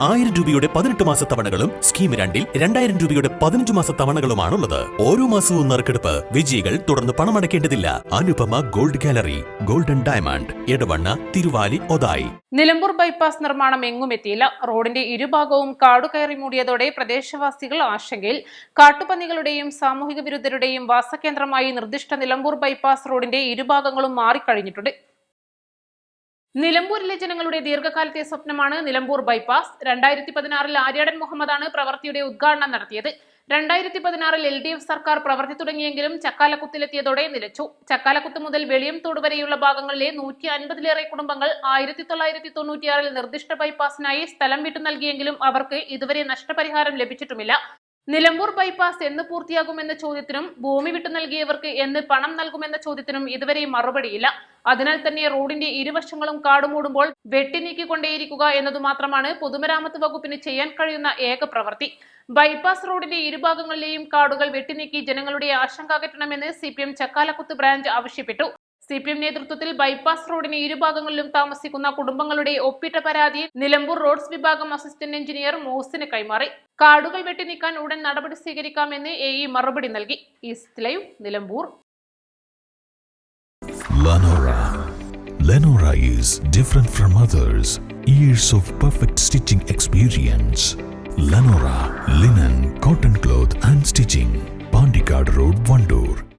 1000 രൂപയുടെ 18 മാസ തവണകളും സ്കീം 2-ൽ 2000 രൂപയുടെ 15 മാസ തവണകളുമാണുള്ളത്. ഓരോ മാസവും നറുക്കെടുപ്പ്. വിജയികൾ തുടർന്ന് പണമടയ്ക്കേണ്ടതില്ല. Anupama gold gallery, golden diamond, Edavanna, Thiruvali, Othayi. Nilambur bypass നിർമ്മാണം എങ്ങും എത്തിയില്ല. റോഡിന്റെ ഇരുഭാഗവും കാടുകയറി മൂടിയതോടെ പ്രദേശവാസികൾ ആശങ്കയിൽ. കാട്ടുപന്നികളുടെയും സാമൂഹിക വിരുദ്ധരുടെയും വാസകേന്ദ്രമായി നിർദ്ദിഷ്ട നിലമ്പൂർ ബൈപ്പാസ് റോഡിന്റെ ഇരുഭാഗങ്ങളും മാറിക്കഴിഞ്ഞിട്ടുണ്ട്. നിലമ്പൂരിലെ ജനങ്ങളുടെ ദീർഘകാലത്തെ സ്വപ്നമാണ് നിലമ്പൂർ ബൈപ്പാസ്. 2016-ൽ ആര്യാടൻ മുഹമ്മദാണ് പ്രവൃത്തിയുടെ ഉദ്ഘാടനം നടത്തിയത്. 2016-ൽ LDF സർക്കാർ പ്രവൃത്തി തുടങ്ങിയെങ്കിലും ചക്കാലക്കുത്തിലെത്തിയതോടെ നിലച്ചു. ചക്കാലക്കുത്ത് മുതൽ വെളിയംതോട് വരെയുള്ള ഭാഗങ്ങളിലെ 150-ലേറെ കുടുംബങ്ങൾ 1996-ൽ നിർദ്ദിഷ്ട ബൈപ്പാസിനായി സ്ഥലം വിട്ടു നൽകിയെങ്കിലും അവർക്ക് ഇതുവരെ നഷ്ടപരിഹാരം ലഭിച്ചിട്ടുമില്ല. നിലമ്പൂർ ബൈപ്പാസ് എന്ന് പൂർത്തിയാകുമെന്ന ചോദ്യത്തിനും ഭൂമി വിട്ടു നൽകിയവർക്ക് എന്ന് പണം നൽകുമെന്ന ചോദ്യത്തിനും ഇതുവരെ മറുപടിയില്ല. അതിനാൽ തന്നെ റോഡിന്റെ ഇരുവശങ്ങളും കാടുമൂടുമ്പോൾ വെട്ടിനീക്കിക്കൊണ്ടേയിരിക്കുക എന്നതു മാത്രമാണ് പൊതുമരാമത്ത് വകുപ്പിന് ചെയ്യാൻ കഴിയുന്ന ഏക പ്രവൃത്തി. ബൈപ്പാസ് റോഡിന്റെ ഇരുഭാഗങ്ങളിലെയും കാടുകൾ വെട്ടിനീക്കി ജനങ്ങളുടെ ആശങ്ക അകറ്റണമെന്ന് CPM ചക്കാലക്കുത്ത് ബ്രാഞ്ച് ആവശ്യപ്പെട്ടു. CPM നേതൃത്വത്തിൽ ബൈപ്പാസ് റോഡിന് ഇരുഭാഗങ്ങളിലും താമസിക്കുന്ന കുടുംബങ്ങളുടെ ഒപ്പിട്ട പരാതി നിലമ്പൂർ റോഡ്സ് വിഭാഗം അസിസ്റ്റന്റ് എഞ്ചിനീയർ മോസിന് കൈമാറി. കാടുകൾ വെട്ടിനീക്കാൻ ഉടൻ നടപടി സ്വീകരിക്കാമെന്ന് AE മറുപടി നൽകി. East live, Nilambur. Lenora is different from others. Years of perfect stitching experience. Lenora, linen, cotton cloth and stitching. Pandikad Road, Vandoor.